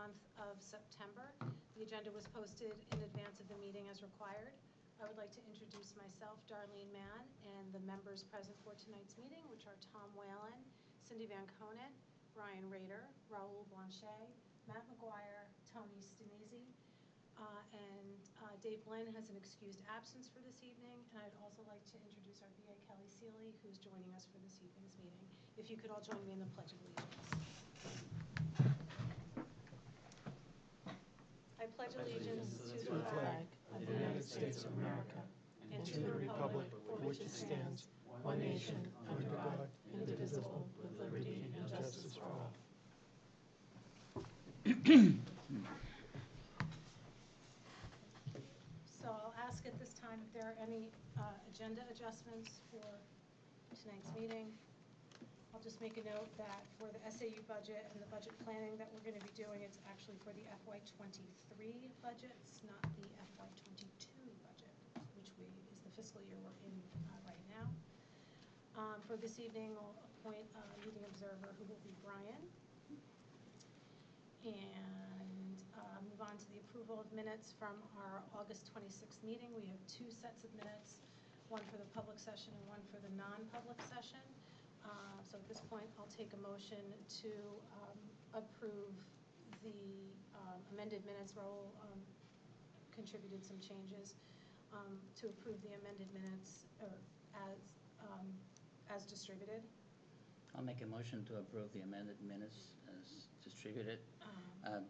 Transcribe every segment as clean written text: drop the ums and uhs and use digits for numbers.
month of September. The agenda was posted in advance of the meeting as required. I would like to introduce myself, Darlene Mann, and the members present for tonight's meeting, which are Tom Whalen, Cindy Van Conant, Brian Rader, Raul Blanchet, Matt McGuire, Tony Stinesi, and Dave Glenn has an excused absence for this evening. And I'd also like to introduce our BA Kelly Seeley, who's joining us for this evening's meeting. If you could all join me in the Pledge of Allegiance. I pledge allegiance to the flag of the United States of America and to the republic for which it stands, one nation, under God, indivisible, with liberty and justice for all. So I'll ask at this time if there are any agenda adjustments for tonight's meeting. I'll just make a note that for the SAU budget and the budget planning that we're going to be doing, it's actually for the FY23 budgets, not the FY22 budget, which is the fiscal year we're in right now. For this evening, I'll appoint a meeting observer who will be Brian. And move on to the approval of minutes from our August 26th meeting. We have two sets of minutes, one for the public session and one for the non-public session. So at this point, I'll take a motion to approve the amended minutes. Raul contributed some changes to approve the amended minutes as distributed. I'll make a motion to approve the amended minutes as distributed.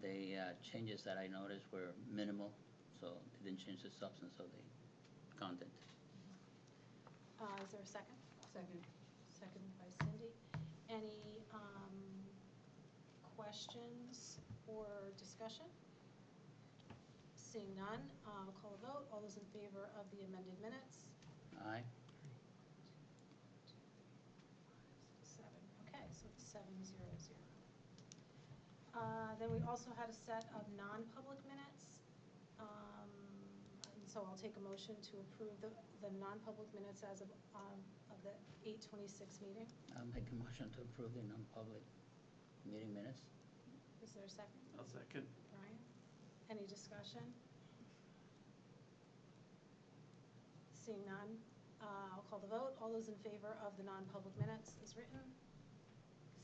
The changes that I noticed were minimal, so they didn't change the substance of the content. Is there a second? Second. Seconded by Cindy. Any questions or discussion? Seeing none, I'll call a vote. All those in favor of the amended minutes? Aye. 7. Okay, so it's 7-0-0. Then we also had a set of non-public minutes. And so I'll take a motion to approve the non-public minutes as of the 8/26 meeting. I'll make a motion to approve the non-public meeting minutes. Is there a second? I'll second. Brian? Any discussion? Seeing none, I'll call the vote. All those in favor of the non-public minutes as written?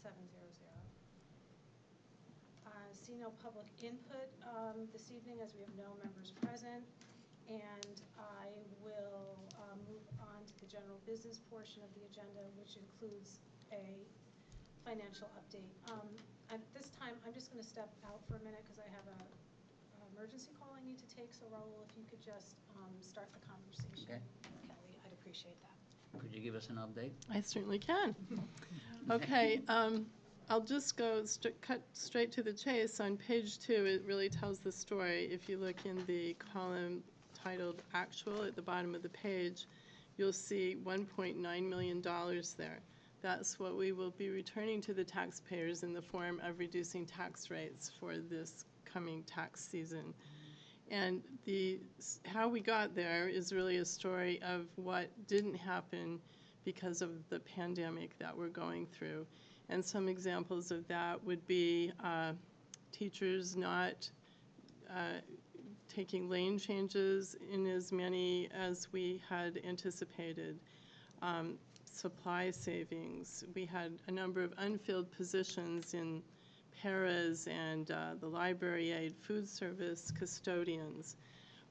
7-0-0. See no public input this evening as we have no members present. And I will move on to the general business portion of the agenda, which includes a financial update. At this time, I'm just going to step out for a minute because I have an emergency call I need to take. So Raul, if you could just start the conversation. Okay. Kelly, I'd appreciate that. Could you give us an update? I certainly can. Okay. I'll just cut straight to the chase. On page 2, it really tells the story. If you look in the column titled Actual at the bottom of the page, you'll see $1.9 million there. That's what we will be returning to the taxpayers in the form of reducing tax rates for this coming tax season. And how we got there is really a story of what didn't happen because of the pandemic that we're going through. And some examples of that would be teachers not taking lane changes in as many as we had anticipated, supply savings. We had a number of unfilled positions in paras and the library aid, food service, custodians.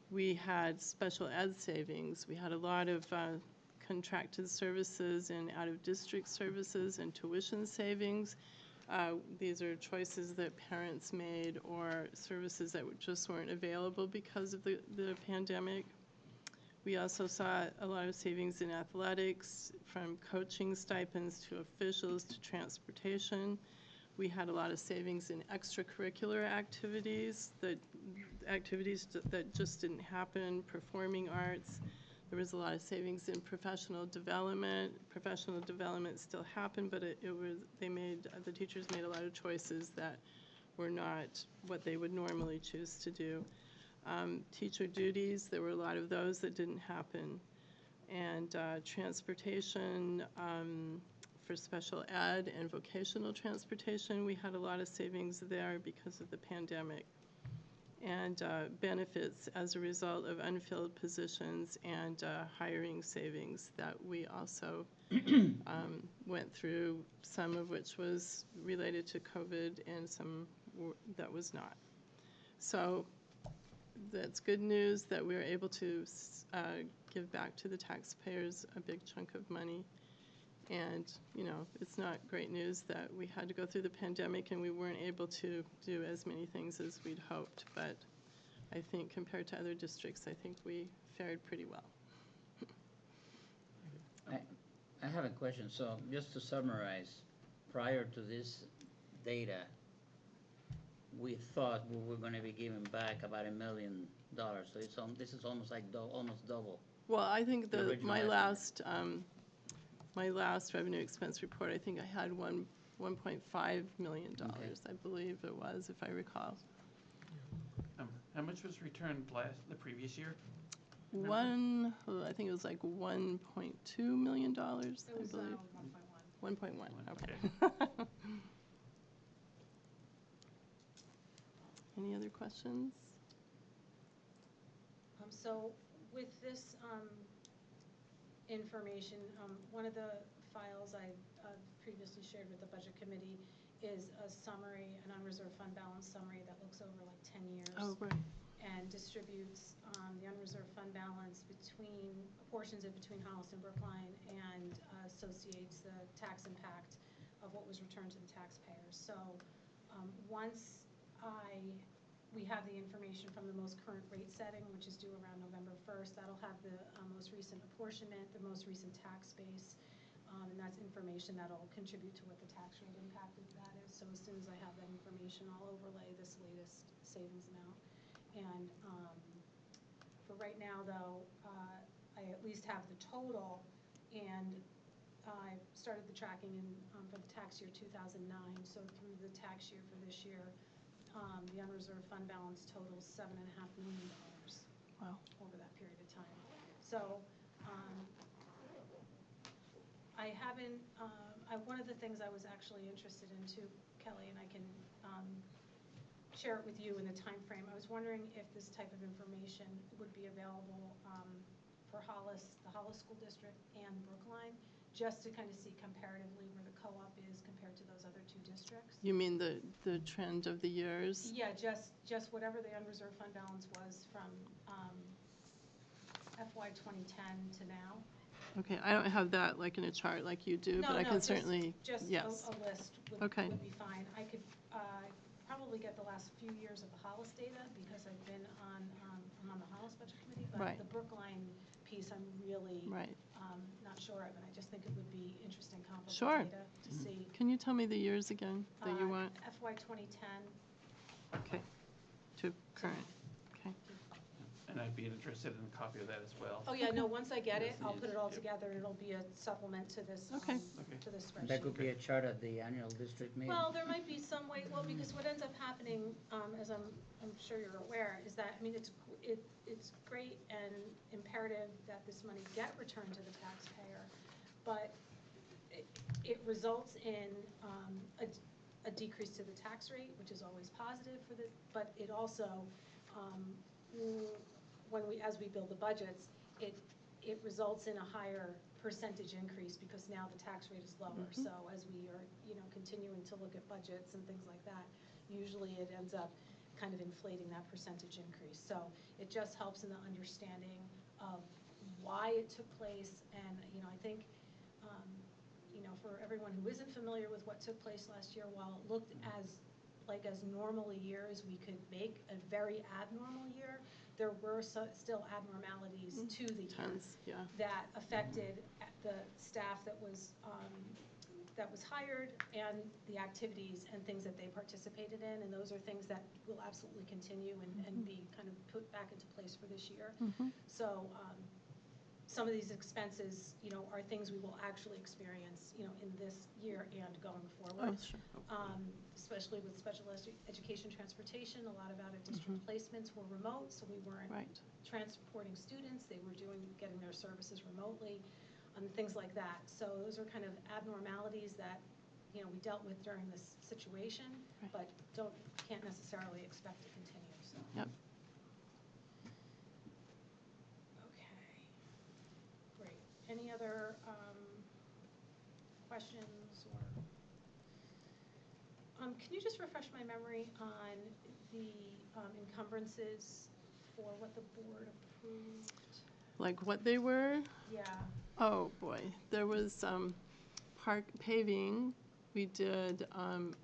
We had special ed savings. We had a lot of contracted services and out-of-district services and tuition savings. These are choices that parents made or services that just weren't available because of the pandemic. We also saw a lot of savings in athletics, from coaching stipends to officials to transportation. We had a lot of savings in extracurricular activities that just didn't happen, performing arts. There was a lot of savings in professional development. Professional development still happened, but the teachers made a lot of choices that were not what they would normally choose to do. Teacher duties, there were a lot of those that didn't happen. And transportation, for special ed and vocational transportation. We had a lot of savings there because of the pandemic. And benefits as a result of unfilled positions and hiring savings that we also went through, some of which was related to COVID and some that was not. So that's good news that we were able to give back to the taxpayers a big chunk of money. And, you know, it's not great news that we had to go through the pandemic and we weren't able to do as many things as we'd hoped. But I think compared to other districts, I think we fared pretty well. I have a question. So just to summarize, prior to this data, we thought we were going to be giving back about $1 million. So it's this is almost like almost double. Well, I think The original my last revenue expense report, I think I had $1.5 million, Okay. I believe it was, if I recall. How much was returned the previous year? I think it was like $1.2 million, I It was believe. 1.1. 1.1, okay. Any other questions? So with this information, one of the files I previously shared with the Budget Committee is a summary, an unreserved fund balance summary that looks over like 10 years. Oh, right. And distributes the unreserved fund balance portions it between Hollis and Brookline, and associates the tax impact of what was returned to the taxpayers. So once we have the information from the most current rate setting, which is due around November 1st, that'll have the most recent apportionment, the most recent tax base, and that's information that'll contribute to what the tax rate impact of that is. So as soon as I have that information, I'll overlay this latest savings amount. And for right now, though, I at least have the total, and I started the tracking for the tax year 2009. So through the tax year for this year, the unreserved fund balance totals $7.5 million. Wow. Over that period of time. So I haven't, one of the things I was actually interested in too, Kelly, and I can share it with you in the time frame. I was wondering if this type of information would be available for Hollis, the Hollis School District and Brookline, just to kind of see comparatively where the co-op is compared to those other two districts. You mean the trend of the years? Yeah, just whatever the unreserved fund balance was from FY 2010 to now. Okay, I don't have that like in a chart like you do, but I can certainly, just yes. a list would be fine. I could probably get the last few years of the Hollis data because I've been I'm on the Hollis Budget Committee, but Right. the Brookline piece I'm really Right. not sure of, and I just think it would be interesting comparable Sure. data to see. Can you tell me the years again that you want? FY 2010. Okay, to current, okay. And I'd be interested in a copy of that as well. Oh, yeah, no, once I get it, Yes, I'll put it all yep. together, and it'll be a supplement to this, Okay. to this spreadsheet. That could be a chart at the annual district meeting. Well, there might be some way, well, because what ends up happening, as I'm sure you're aware, is that, I mean, it's great and imperative that this money get returned to the taxpayer, but it results in a decrease to the tax rate, which is always positive but it also, as we build the budgets, it results in a higher percentage increase because now the tax rate is lower. Mm-hmm. So as we are, continuing to look at budgets and things like that, usually it ends up kind of inflating that percentage increase. So it just helps in the understanding of why it took place. And, I think, for everyone who isn't familiar with what took place last year, while it looked as normal a year as we could make, a very abnormal year, there were still abnormalities to the year that affected the staff that was hired and the activities and things that they participated in, and those are things that will absolutely continue and be kind of put back into place for this year. So some of these expenses, are things we will actually experience, in this year and going forward. Oh, sure. Especially with special education transportation, a lot of out-of-district placements were remote, so we weren't transporting students. They were getting their services remotely. things like that. So those are kind of abnormalities that, you know, we dealt with during this situation, Right. but can't necessarily expect to continue, so. Yep. Okay, great. Any other questions or? Can you just refresh my memory on the encumbrances for what the board approved? Like what they were? Yeah. Oh, boy. There was park paving. We did,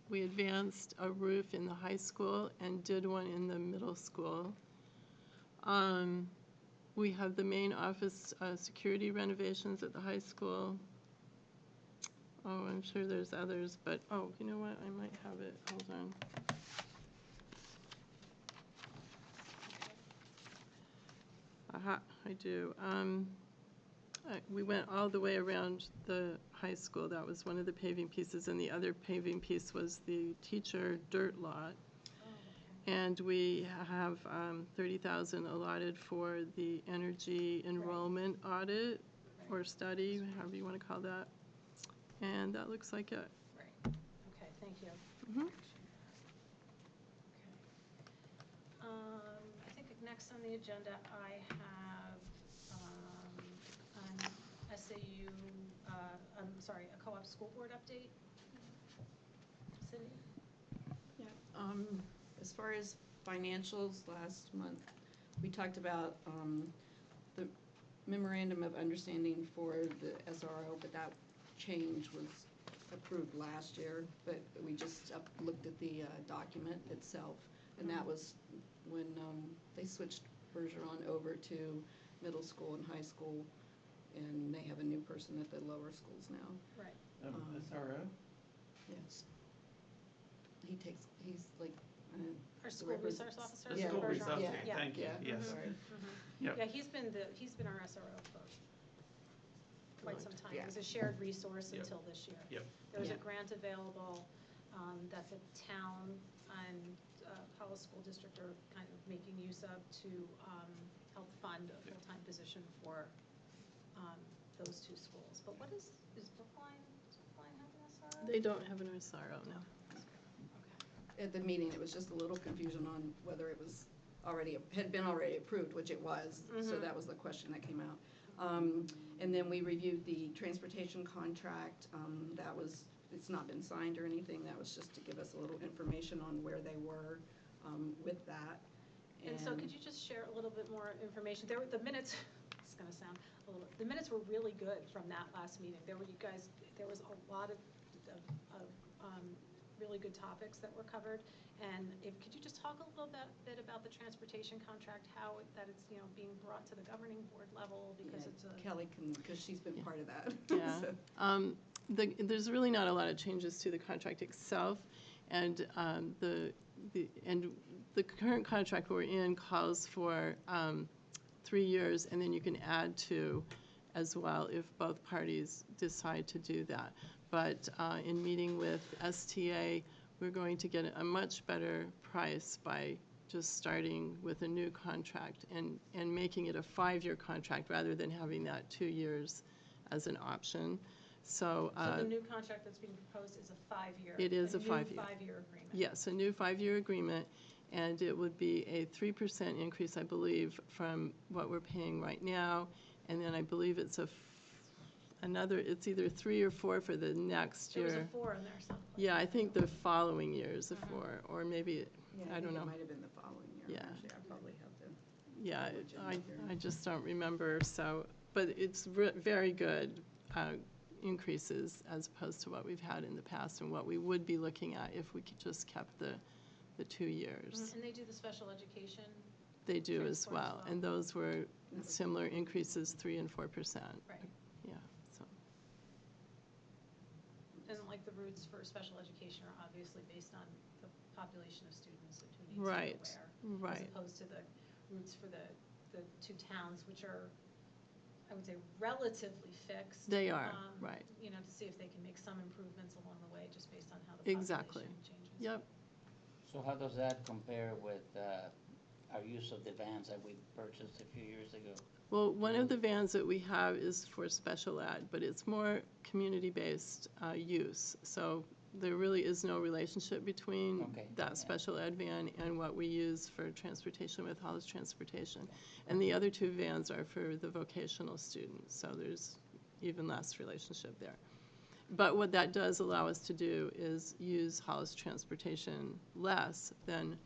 we advanced a roof in the high school and did one in the middle school. We have the main office security renovations at the high school. Oh, I'm sure there's others, but, oh, you know what? I might have it. Hold on. Aha, I do. We went all the way around the high school. That was one of the paving pieces, and the other paving piece was the teacher dirt lot. Oh, okay. And we have 30,000 allotted for the energy enrollment audit or study, however you want to call that. And that looks like it. Right, okay, thank you. Mhm. Okay. I think next on the agenda, I have an SAU, a co-op school board update. Cindy? As far as financials, last month, we talked about the memorandum of understanding for the SRO, but that change was approved last year, but we just looked at the document itself, and that was when they switched Bergeron over to middle school and high school, and they have a new person at the lower schools now. Right. SRO? Yes. He's like Our school resource officer? The Yeah. school Bergeron? resource, Yeah. okay, thank you, Yeah. yes. Sorry. Yep. Yeah, he's been our SRO for quite some time. It Yeah. was a shared resource Yep. until this year. Yep. There was a Yeah. grant available that the town and Hollis School District are kind of making use of to help fund a full-time position for those two schools. But what is Brookline have an SRO? They don't have an SRO, no. Okay. At the meeting, it was just a little confusion on whether it was had been already approved, which it was, so that was the question that came out. And then we reviewed the transportation contract, it's not been signed or anything, that was just to give us a little information on where they were with that. And so could you just share a little bit more information? The minutes, it's gonna sound a little, the minutes were really good from that last meeting. There was a lot of really good topics that were covered. And could you just talk a little bit about the transportation contract, that it's, you know, being brought to the governing board level because Yeah, it's a. Kelly can, because she's been part of that. Yeah. So. There's really not a lot of changes to the contract itself, and the current contract we're in calls for 3 years, and then you can add 2 as well if both parties decide to do that. But in meeting with STA, we're going to get a much better price by just starting with a new contract and making it a 5-year contract rather than having that 2 years as an option. So The new contract that's being proposed is a 5-year. It is a 5-year. new 5-year agreement. yes, a new 5-year agreement, and it would be a 3% increase, I believe, from what we're paying right now, and then I believe it's it's either 3 or 4 for the next year. There was a 4 in there someplace. Yeah, I think the following year is a 4, or maybe, Yeah, I don't think know. it might have been the following year. Yeah. Actually, I probably have to. Yeah, Double check here. I just don't remember, so, but it's very good increases as opposed to what we've had in the past and what we would be looking at if we could just kept the 2 years. And they do the special education. They do as Transport as well, well. and those were similar increases, 3% and 4%. Right. Yeah, so, And like the routes for special education are obviously based on the population of students and who needs Right, to go where. As right. opposed to the routes for the 2 towns, which are, I would say, relatively fixed. They are, right. You know, to see if they can make some improvements along the way, just based on how the Exactly. population changes. Yep. So how does that compare with our use of the vans that we purchased a few years ago? Well, one of the vans that we have is for special ed, but it's more community-based use. So there really is no relationship between Okay, that yeah. special ed van and what we use for transportation with Hollis Transportation. And the other two vans are for the vocational students, so there's even less relationship there. But what that does allow us to do is use Hollis Transportation less than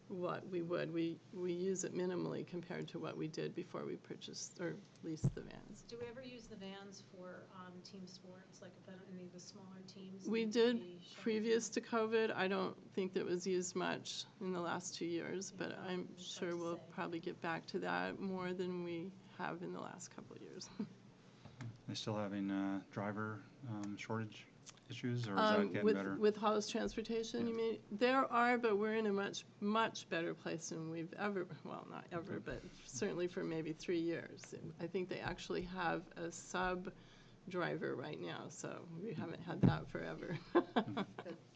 what we would. We use it minimally compared to what we did before we purchased or leased the vans. Do we ever use the vans for team sports, like if any of the smaller teams? We need to did be shuttled previous in? to COVID. I don't think that was used much in the last 2 years, but Yeah, I'm it's sure hard to we'll say. probably get back to that more than we have in the last couple of years. They still having driver shortage issues, or is that getting better? With Hollis Transportation, you mean? There are, but we're in a much, much better place than we've ever, well, not ever, but certainly for maybe 3 years. I think they actually have a sub-driver right now, so we haven't had that forever. But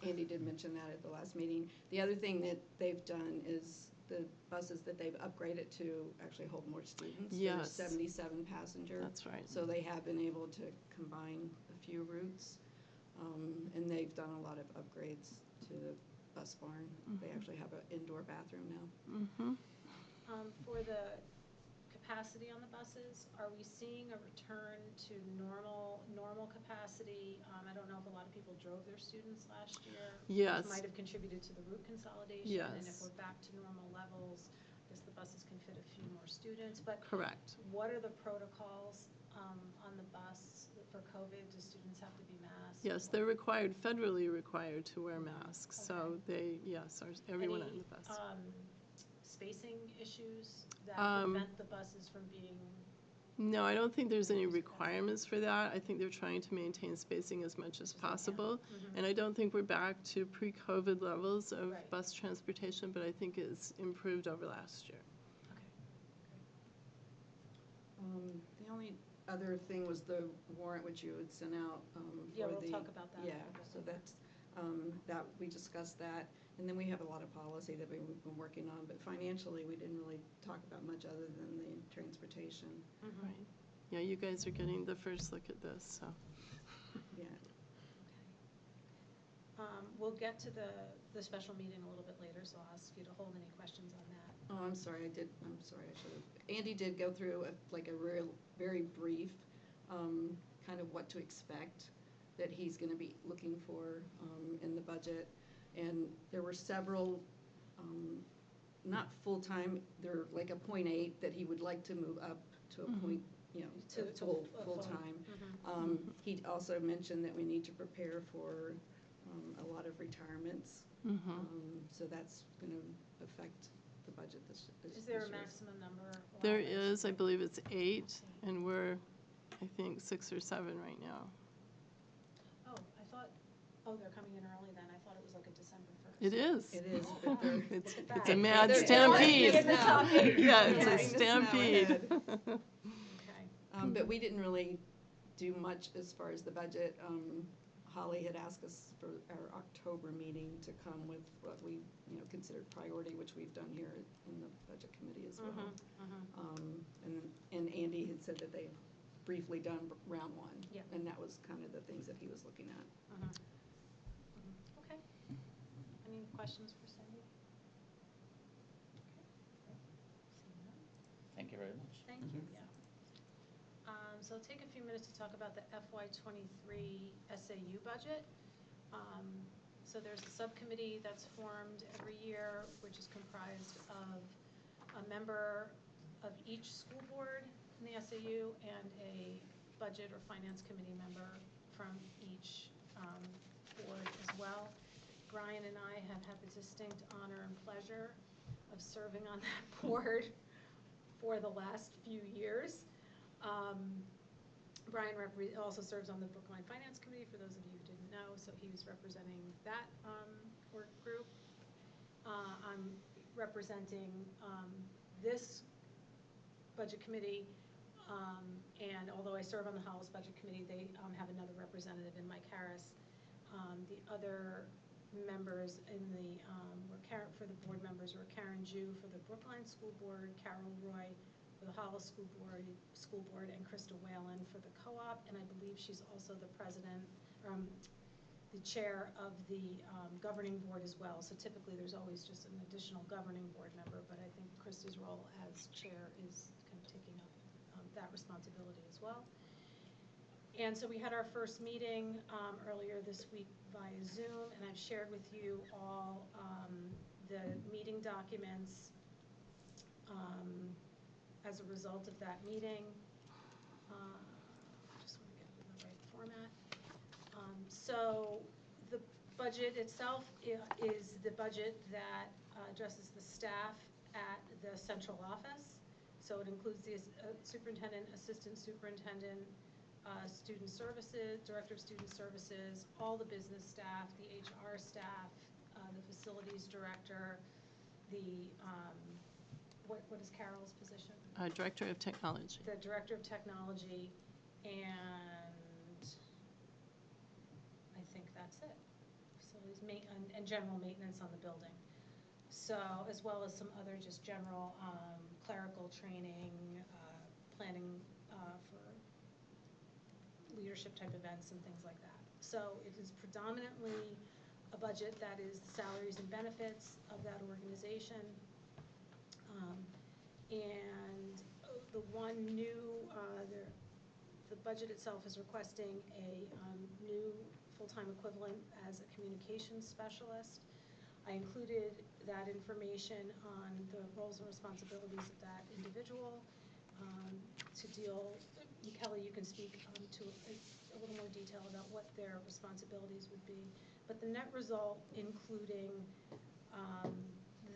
Andy did mention that at the last meeting. The other thing that they've done is the buses that they've upgraded to actually hold more students. Yes. There's 77 passenger. That's right. So they have been able to combine a few routes. And they've done a lot of upgrades to the bus barn. They actually have an indoor bathroom now. For the capacity on the buses, are we seeing a return to normal capacity? I don't know if a lot of people drove their students last year. Yes. Which might have contributed to the route consolidation. Yes. And if we're back to normal levels, I guess the buses can fit a few more students. But Correct. what are the protocols on the bus for COVID? Do students have to be masked? Yes, they're required, federally required to wear masks. So they, yes, everyone on the bus. Spacing issues that Um, prevent the buses from being? No, I don't think there's any requirements for that. I think they're trying to maintain spacing as much as possible. And I don't think we're back to pre-COVID levels of Right. bus transportation, but I think it's improved over last year. Okay. The only other thing was the warrant which you had sent out Yeah, for we'll the. talk about that. Yeah, so that's, that, we discussed that. And then we have a lot of policy that we've been working on, but financially, we didn't really talk about much other than the transportation. Right. Yeah, you guys are getting the first look at this, so. Yeah. We'll get to the special meeting a little bit later, so I'll ask you to hold any questions on that. Oh, I'm sorry, I should have. Andy did go through very brief, kind of what to expect that he's gonna be looking for, in the budget. And there were several, not full-time, they're like a .8 that he would like to move up to a point, To full-time. He also mentioned that we need to prepare for, a lot of retirements. So that's gonna affect the budget this year. Is there a maximum number? There is, I believe it's 8, and we're, I think, 6 or 7 right now. They're coming in early then. I thought it was like a December 1st. It is. It is, but they're. It's a mad They're stampede. letting us know. Yeah, They're it's a letting us know stampede. ahead. Okay. But we didn't really do much as far as the budget. Holly had asked us for our October meeting to come with what we, considered priority, which we've done here in the budget committee as well. And Andy had said that they've briefly done round 1. Yeah. And that was kind of the things that he was looking at. Okay. Any questions for Cindy? Thank you very much. Thank you, yeah. So I'll take a few minutes to talk about the FY23 SAU budget. So there's a subcommittee that's formed every year, which is comprised of a member of each school board in the SAU and a budget or finance committee member from each board as well. Brian and I have had the distinct honor and pleasure of serving on that board for the last few years. Brian also serves on the Brookline Finance Committee, for those of you who didn't know, so he was representing that work group. I'm representing this budget committee, and although I serve on the Hollis Budget Committee, they have another representative in Mike Harris. The other members in the, for the board members were Karen Jew for the Brookline School Board, Carol Roy for the Hollis School Board, and Krista Whalen for the co-op, and I believe she's also the president, the chair of the governing board as well. So typically there's always just an additional governing board member, but I think Krista's role as chair is kind of taking up that responsibility as well. And so we had our first meeting earlier this week via Zoom, and I've shared with you all the meeting documents as a result of that meeting. Just want to get it in the right format. So the budget itself is the budget that addresses the staff at the central office. So it includes the superintendent, assistant superintendent, student services, director of student services, all the business staff, the HR staff, the facilities director, the, what is Carol's position? Director of Technology. The director of technology, and I think that's it. Facilities and general maintenance on the building. So, as well as some other just general clerical training, planning for leadership type events and things like that. So it is predominantly a budget that is the salaries and benefits of that organization. And the one new, the budget itself is requesting a new full-time equivalent as a communications specialist. I included that information on the roles and responsibilities of that individual to deal. Kelly, you can speak to a little more detail about what their responsibilities would be. But the net result, including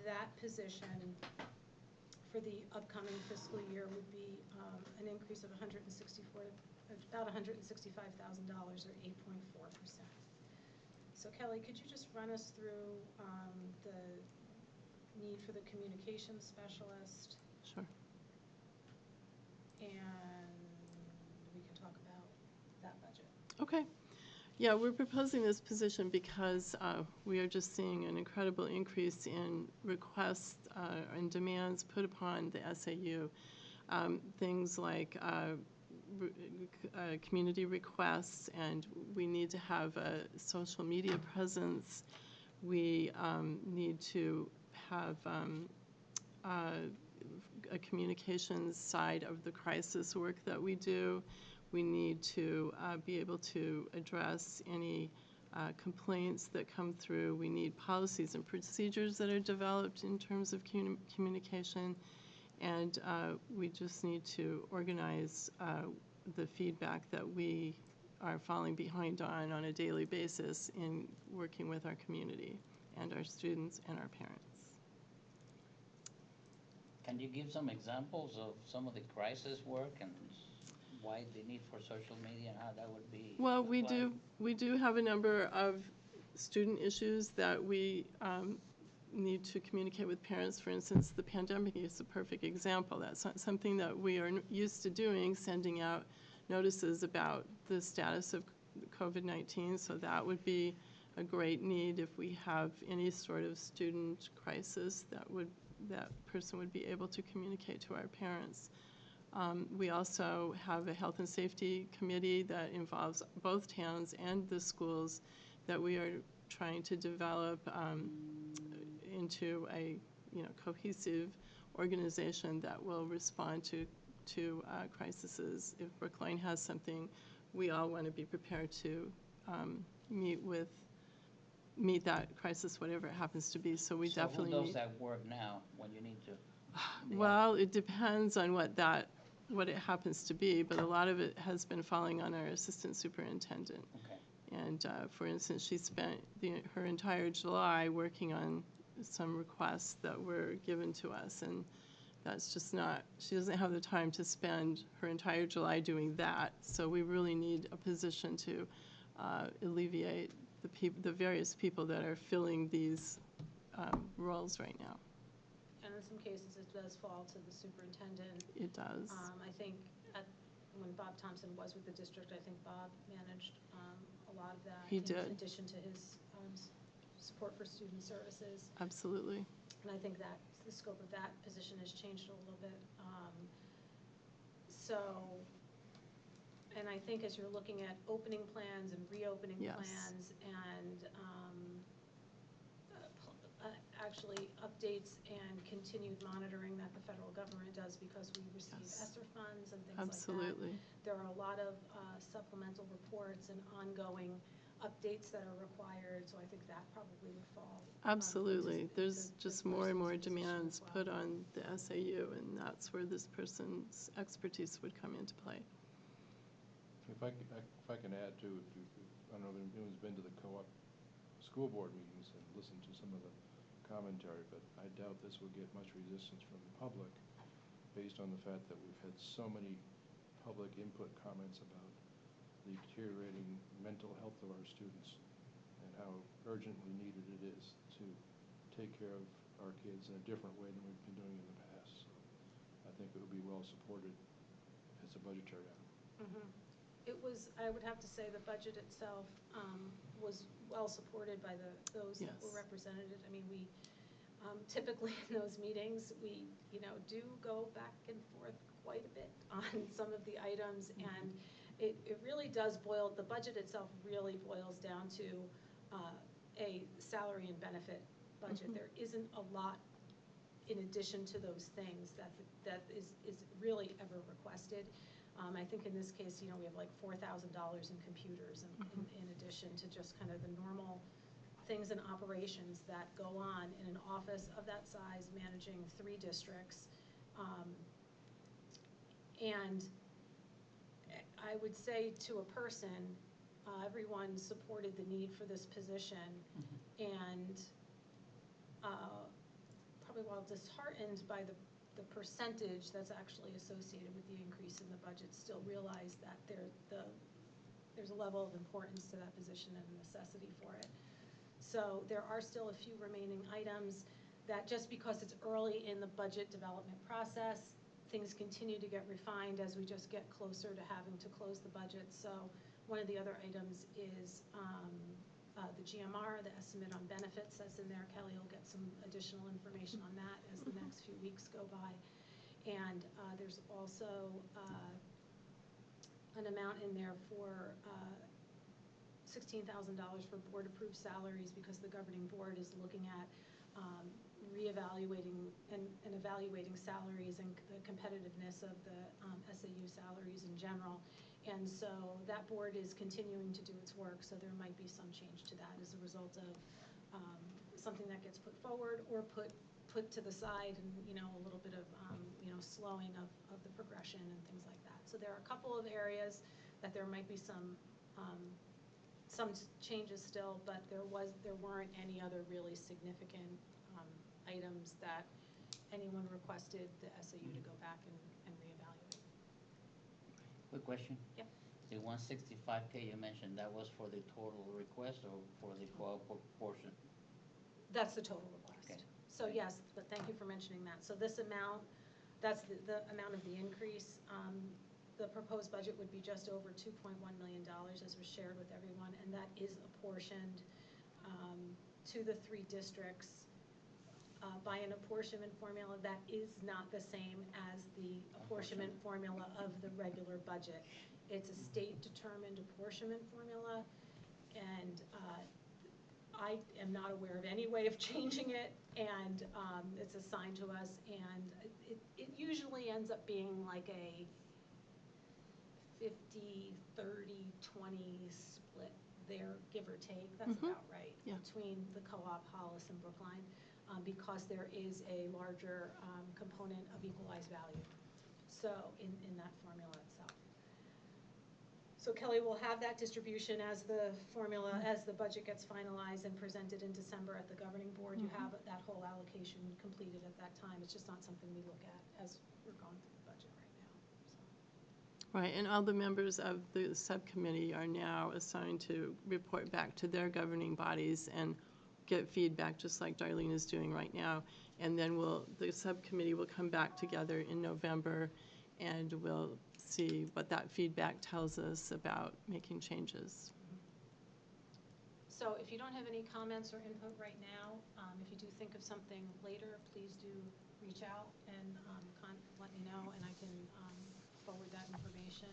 that position for the upcoming fiscal year, would be an increase of about $165,000, or 8.4%. So Kelly, could you just run us through the need for the communications specialist? Sure. And we can talk about that budget. Okay. Yeah, we're proposing this position because we are just seeing an incredible increase in requests and demands put upon the SAU. Things like community requests, and we need to have a social media presence. We need to have a communications side of the crisis work that we do. We need to be able to address any complaints that come through. We need policies and procedures that are developed in terms of communication, and we just need to organize the feedback that we are falling behind on a daily basis in working with our community and our students and our parents. Can you give some examples of some of the crisis work and why the need for social media and how that would be? Well, applied? we do have a number of student issues that we need to communicate with parents. For instance, the pandemic is a perfect example. That's not something that we are used to doing, sending out notices about the status of COVID-19. So that would be a great need if we have any sort of student crisis that person would be able to communicate to our parents. We also have a health and safety committee that involves both towns and the schools that we are trying to develop into a cohesive organization that will respond to crises. If Brookline has something, we all want to be prepared to meet that crisis, whatever it happens to be. So we definitely who does that work now when you need to? Well, it depends on what it happens to be, but a lot of it has been falling on our assistant superintendent. Okay. And for instance, she spent her entire July working on some requests that were given to us, and that's just not, she doesn't have the time to spend her entire July doing that. So we really need a position to alleviate the various people that are filling these roles right now. And in some cases, it does fall to the superintendent. It does. I think when Bob Thompson was with the district, I think Bob managed a lot of that. He did. In addition to his support for student services. Absolutely. And I think that the scope of that position has changed a little bit. And I think as you're looking at opening plans and reopening Yes. plans and actually updates and continued monitoring that the federal government does because we receive Yes. ESSER funds and things Absolutely. like that. There are a lot of supplemental reports and ongoing updates that are required, so I think that probably would fall. Absolutely. There's into just this more and more person's position demands as well. put on the SAU, and that's where this person's expertise would come into play. If I can add too, I don't know if anyone's been to the co-op school board meetings and listened to some of the commentary, but I doubt this will get much resistance from the public based on the fact that we've had so many public input comments about the deteriorating mental health of our students and how urgently needed it is to take care of our kids in a different way than we've been doing in the past. So I think it would be well supported as a budgetary item. Mhm. It was, I would have to say, the budget itself was well supported by those that were Yes. represented. I mean, we typically in those meetings, we, do go back and forth quite a bit on some of the items, and it really does the budget itself really boils down to a salary and benefit budget. Mhm. There isn't a lot in addition to those things that is really ever requested. I think in this case, we have like $4,000 in computers in addition to just kind of the normal things and operations that go on in an office of that size managing 3 districts. And I would say to a person, everyone supported the need for this position, and probably while disheartened by the percentage that's actually associated with the increase in the budget, still realize that there's a level of importance to that position and a necessity for it. So there are still a few remaining items that, just because it's early in the budget development process, things continue to get refined as we just get closer to having to close the budget. So one of the other items is the GMR, the estimate on benefits that's in there. Kelly will get some additional information on that as the next few weeks go by. And there's also an amount in there for $16,000 for board-approved salaries, because the governing board is looking at reevaluating and evaluating salaries and the competitiveness of the SAU salaries in general. And so that board is continuing to do its work, so there might be some change to that as a result of something that gets put forward or put to the side, and a little bit of slowing of the progression and things like that. So there are a couple of areas that there might be some changes still, but there weren't any other really significant items that anyone requested the SAU to go back and reevaluate. Quick question. Yep. The 165K you mentioned, that was for the total request or for the co-op portion? That's the total request. Okay. So yes, but thank you for mentioning that. So this amount, that's the amount of the increase. The proposed budget would be just over $2.1 million, as was shared with everyone, and that is apportioned to the 3 districts by an apportionment formula that is not the same as the apportionment formula of the regular budget. It's a state-determined apportionment formula, and I am not aware of any way of changing it, and it's assigned to us, and it usually ends up being like a 50, 30, 20 split there, give or take. That's about right. Yeah. Between the co-op, Hollis, and Brookline, because there is a larger component of equalized value. So in that formula itself. So Kelly will have that distribution as the formula, as the budget gets finalized and presented in December at the governing board. You have that whole allocation completed at that time. It's just not something we look at as we're going through the budget right now. So. Right, and all the members of the subcommittee are now assigned to report back to their governing bodies and get feedback, just like Darlene is doing right now. And then the subcommittee will come back together in November, and we'll see what that feedback tells us about making changes. So if you don't have any comments or input right now, if you do think of something later, please do reach out and let me know, and I can forward that information.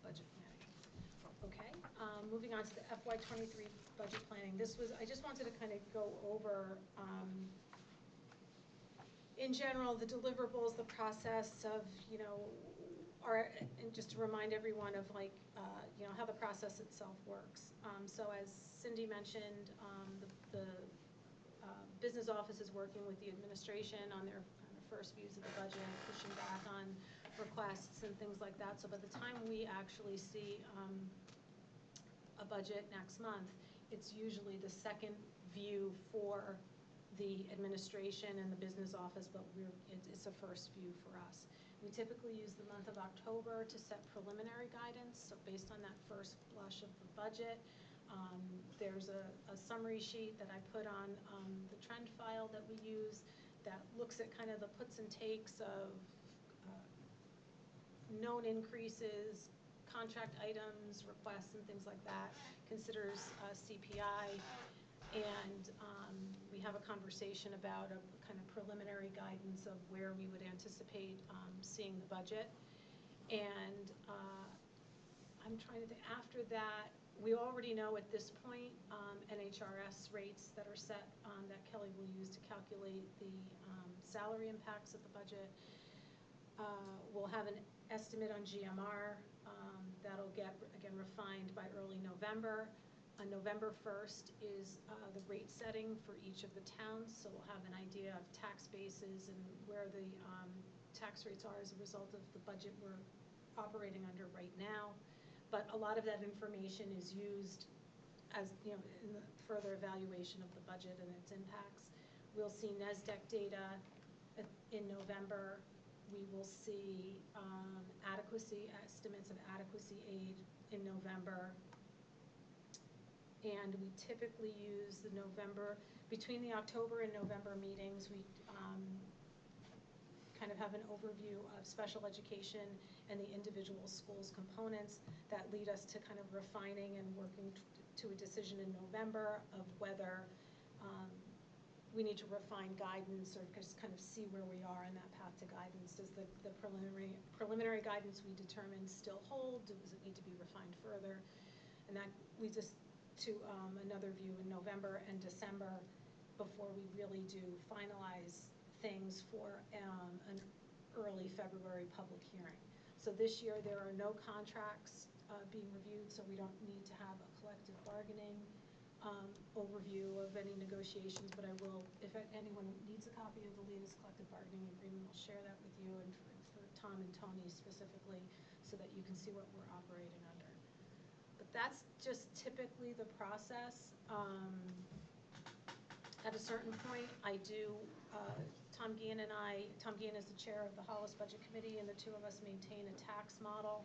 Budget planning. Okay, moving on to the FY '23 budget planning. I just wanted to kind of go over, in general, the deliverables, the process of, and just to remind everyone of how the process itself works. So as Cindy mentioned, the business office is working with the administration on their kind of first views of the budget, pushing back on requests and things like that. So by the time we actually see a budget next month, it's usually the second view for the administration and the business office, but it's a first view for us. We typically use the month of October to set preliminary guidance, so based on that first blush of the budget. There's a summary sheet that I put on the trend file that we use that looks at kind of the puts and takes of known increases, contract items, requests, and things like that, considers CPI, and we have a conversation about a kind of preliminary guidance of where we would anticipate seeing the budget. And I'm trying to think, after that, we already know at this point NHRS rates that are set that Kelly will use to calculate the salary impacts of the budget. We'll have an estimate on GMR that'll get, again, refined by early November. On November 1st is the rate setting for each of the towns, so we'll have an idea of tax bases and where the tax rates are as a result of the budget we're operating under right now. But a lot of that information is used as, in the further evaluation of the budget and its impacts. We'll see NESDEC data in November. We will see estimates of adequacy aid in November. And we typically use between the October and November meetings, we kind of have an overview of special education and the individual schools components that lead us to kind of refining and working to a decision in November of whether we need to refine guidance or just kind of see where we are in that path to guidance. Does the preliminary guidance we determined still hold? Does it need to be refined further? And that leads us to another view in November and December before we really do finalize things for an early February public hearing. So this year there are no contracts being reviewed, so we don't need to have a collective bargaining overview of any negotiations, but I will, if anyone needs a copy of the latest collective bargaining agreement, I'll share that with you, and for Tom and Tony specifically, so that you can see what we're operating under. But that's just typically the process. At a certain point, Tom Guillen is the chair of the Hollis Budget Committee, and the two of us maintain a tax model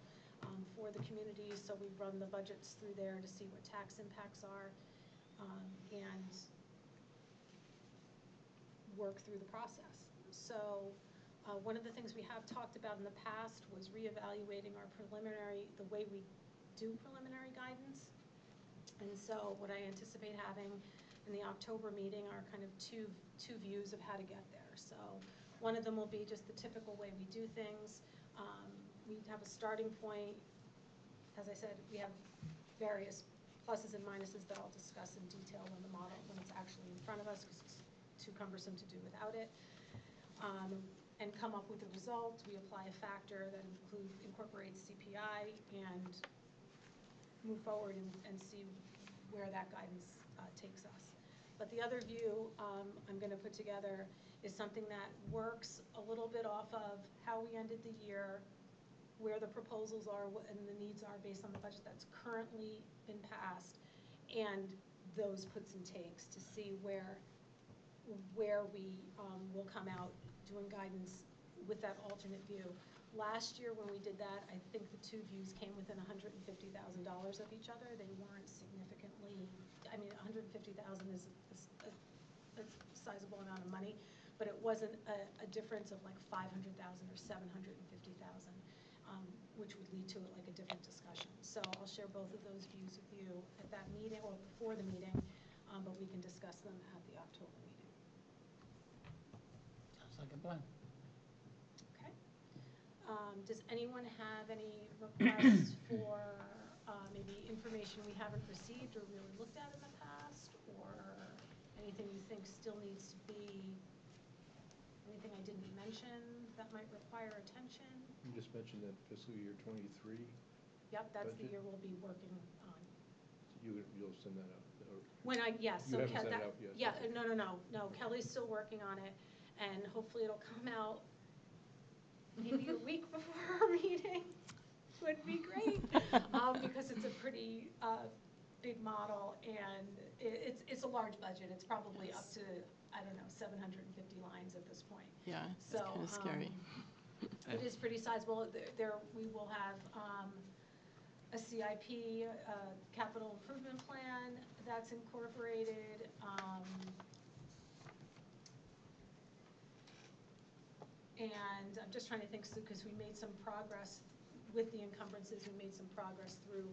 for the community, so we run the budgets through there to see what tax impacts are, and work through the process. So one of the things we have talked about in the past was reevaluating the way we do preliminary guidance. And so what I anticipate having in the October meeting are kind of two views of how to get there. So one of them will be just the typical way we do things. We have a starting point. As I said, we have various pluses and minuses that I'll discuss in detail when it's actually in front of us, because it's too cumbersome to do without it. And come up with a result. We apply a factor that incorporates CPI and move forward and see where that guidance takes us. But the other view I'm going to put together is something that works a little bit off of how we ended the year, where the proposals are and the needs are based on the budget that's currently been passed, and those puts and takes to see where we will come out doing guidance with that alternate view. Last year, when we did that, I think the two views came within $150,000 of each other. They weren't significantly, I mean, $150,000 is a sizable amount of money, but it wasn't a difference of like $500,000 or $750,000, which would lead to like a different discussion. So I'll share both of those views with you at that meeting or before the meeting, but we can discuss them at the October meeting. Sounds like a plan. Okay. Does anyone have any requests for maybe information we haven't received or really looked at in the past, or anything you think still needs to be, anything I didn't mention that might require attention? You just mentioned that fiscal year '23, Yep, that's the Budget? year we'll be working on. you'll send that out, or When I, yes. you so haven't sent it that- out yet? Yeah, Okay. no, Kelly's still working on it, and hopefully it'll come out maybe a week before our meeting. Would be great, because it's a pretty big model, and it's a large budget. It's probably up to, I don't know, 750 lines at this point. Yeah, it's So, kind of scary. It is pretty sizable. There, we will have a CIP, capital improvement plan that's incorporated. And I'm just trying to think, because we made some progress with the encumbrances, we made some progress through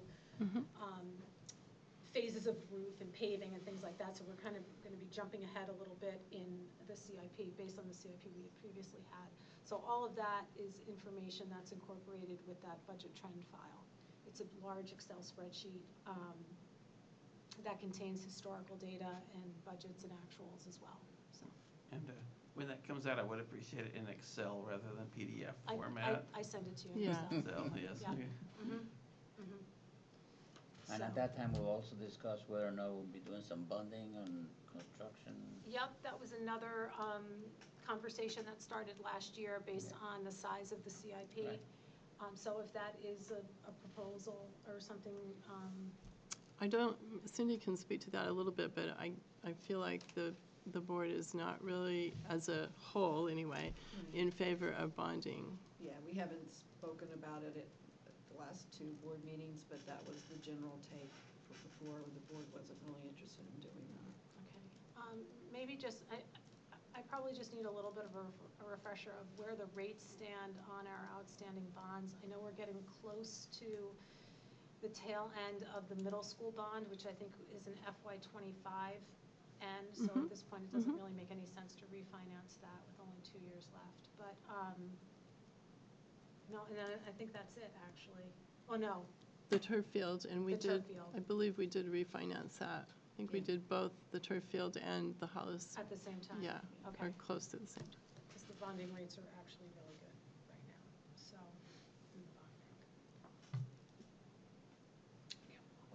phases of roof and paving and things like that. So we're kind of going to be jumping ahead a little bit in the CIP based on the CIP we had previously had. So all of that is information that's incorporated with that budget trend file. It's a large Excel spreadsheet that contains historical data and budgets and actuals as well. So And when that comes out, I would appreciate it in Excel rather than PDF format. I send it to you. Yeah. So. Excel, yes. Yeah. And at that time, we'll also discuss whether or not we'll be doing some bonding on construction. Yep, that was another conversation that started last year based on the size of the CIP. Right. So if that is a proposal or something, Cindy can speak to that a little bit, but I feel like the board is not really, as a whole anyway, in favor of bonding. Yeah, we haven't spoken about it at the last two board meetings, but that was the general take before. The board wasn't really interested in doing that. okay. Maybe just, I probably just need a little bit of a refresher of where the rates stand on our outstanding bonds. I know we're getting close to the tail end of the middle school bond, which I think is an FY '25 end. So at this point, it doesn't really make any sense to refinance that with only 2 years left. But no, and I think that's it, actually. Oh, no. The turf field, and we The turf did, field. I believe we did refinance that. I think we did both the turf field and the Hollis. At the same time? Yeah, Okay. or close to the same time. Because the bonding rates are actually really good right now, so. in the bond market.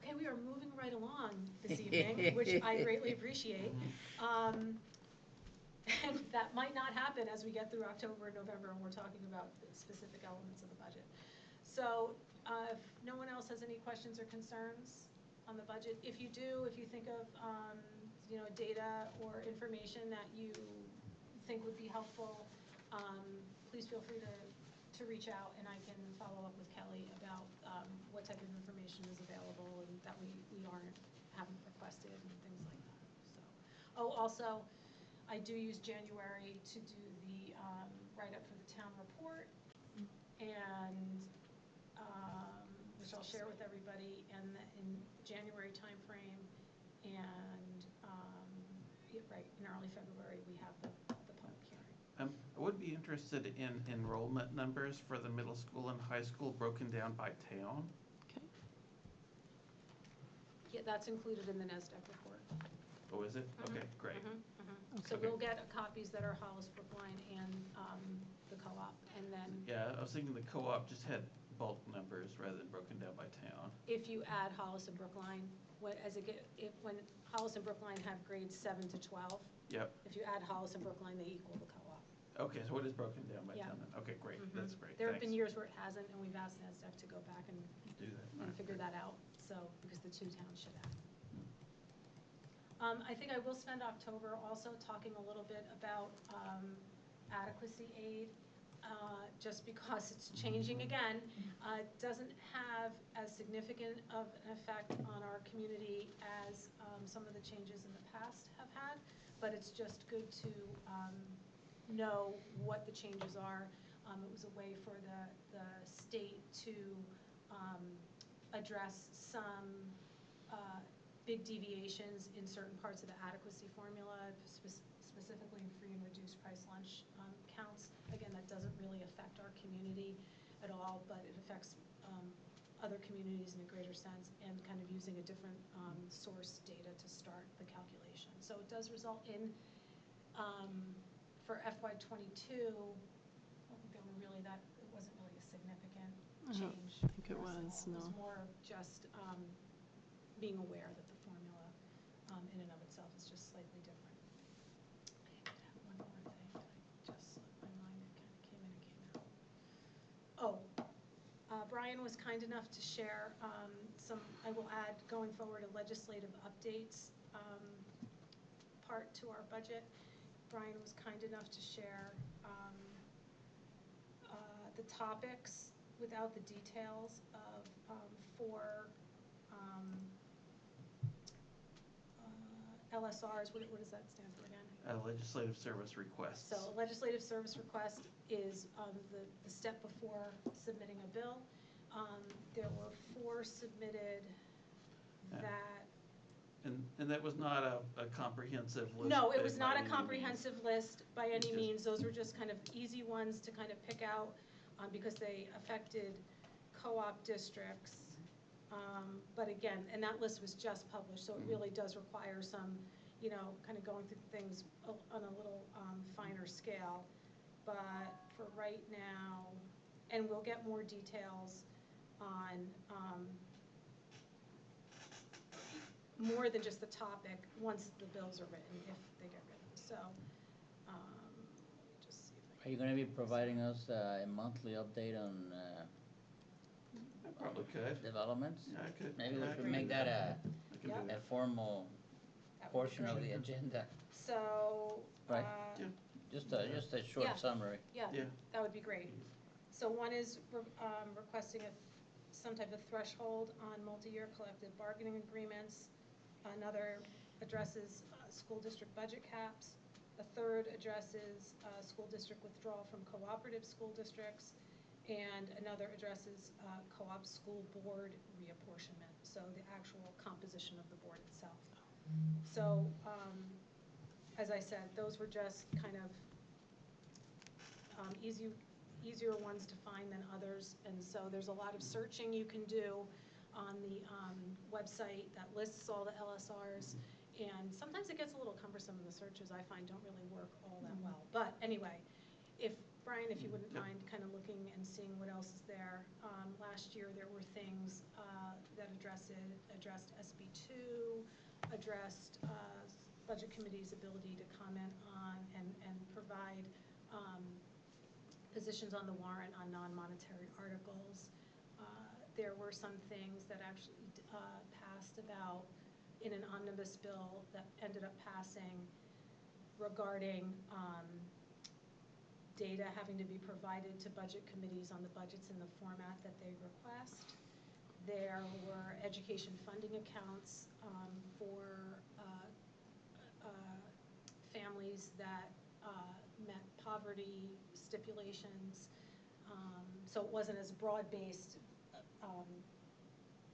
Okay, we are moving right along this evening, which I greatly appreciate. And that might not happen as we get through October and November, and we're talking about the specific elements of the budget. So if no one else has any questions or concerns on the budget, if you do, if you think of data or information that you think would be helpful, please feel free to reach out, and I can follow up with Kelly about what type of information is available and that we haven't requested and things like that. So, oh, also, I do use January to do the write-up for the town report, and which I'll share with everybody in January timeframe, and in early February we have the public hearing. I would be interested in enrollment numbers for the middle school and high school broken down by town. Okay. Yeah, that's included in the NESDEC report. Oh, is it? Okay, great. So Okay. we'll get copies that are Hollis, Brookline, and the co-op, and then Yeah, I was thinking the co-op just had bulk numbers rather than broken down by town. if you add Hollis and Brookline, when Hollis and Brookline have grades 7 to 12, Yep. if you add Hollis and Brookline, they equal the co-op. Okay, so what is broken down by Yeah. town then? Okay, great. That's great. There have been Thanks. years where it hasn't, and we've asked NESDEC to go back and Do that. All and right, figure great. that out, so, because the two towns should have. I think I will spend October also talking a little bit about adequacy aid. just because it's changing again, doesn't have as significant of an effect on our community as some of the changes in the past have had, but it's just good to know what the changes are. It was a way for the state to address some big deviations in certain parts of the adequacy formula, specifically in free and reduced price lunch counts. Again, that doesn't really affect our community at all, but it affects other communities in a greater sense, and kind of using a different source data to start the calculation. So it does result in, for FY22, I don't think there were really it wasn't really a significant change. I don't think it for us was, at all. no. It was more just being aware that the formula in and of itself is just slightly different. I did have one more thing that I just slipped my mind. It kind of came in and came out. Oh, Brian was kind enough to share I will add going forward a legislative updates part to our budget. Brian was kind enough to share the topics without the details of 4 LSRs. What does that stand for again? Legislative service requests. So a legislative service request is the step before submitting a bill. There were 4 submitted that. And that was not a comprehensive list. No, it was by not a any means. comprehensive list by any Just- means. Those were just kind of easy ones to kind of pick out because they affected co-op districts. But again, and that list was just published, so it really does require some, kind of going through things on a little finer scale. But for right now, and we'll get more details on more than just the topic once the bills are written, if they get written. So, let me just see if I Are you gonna be providing us a monthly update on I probably could. developments? Yeah, I could. Maybe Yeah, we I should can make do that I can Yeah. do a that. formal that would be portion of great. the agenda. So, Right. Yeah. Just a short Yeah. summary. Yeah, Yeah. that would be great. So one is requesting some type of threshold on multi-year collective bargaining agreements. Another addresses school district budget caps. A third addresses school district withdrawal from cooperative school districts. And another addresses co-op school board reapportionment, so the actual composition of the board itself. So, as I said, those were just kind of easier ones to find than others, and so there's a lot of searching you can do on the website that lists all the LSRs, and sometimes it gets a little cumbersome, and the searches I find don't really work all that well. But anyway, Brian, if you wouldn't mind kind of looking and seeing what else is there. Last year there were things that addressed SB2, addressed Budget Committee's ability to comment on and provide positions on the warrant on non-monetary articles. There were some things that actually passed about in an omnibus bill that ended up passing regarding data having to be provided to budget committees on the budgets in the format that they request. There were education funding accounts for families that met poverty stipulations. So it wasn't as broad-based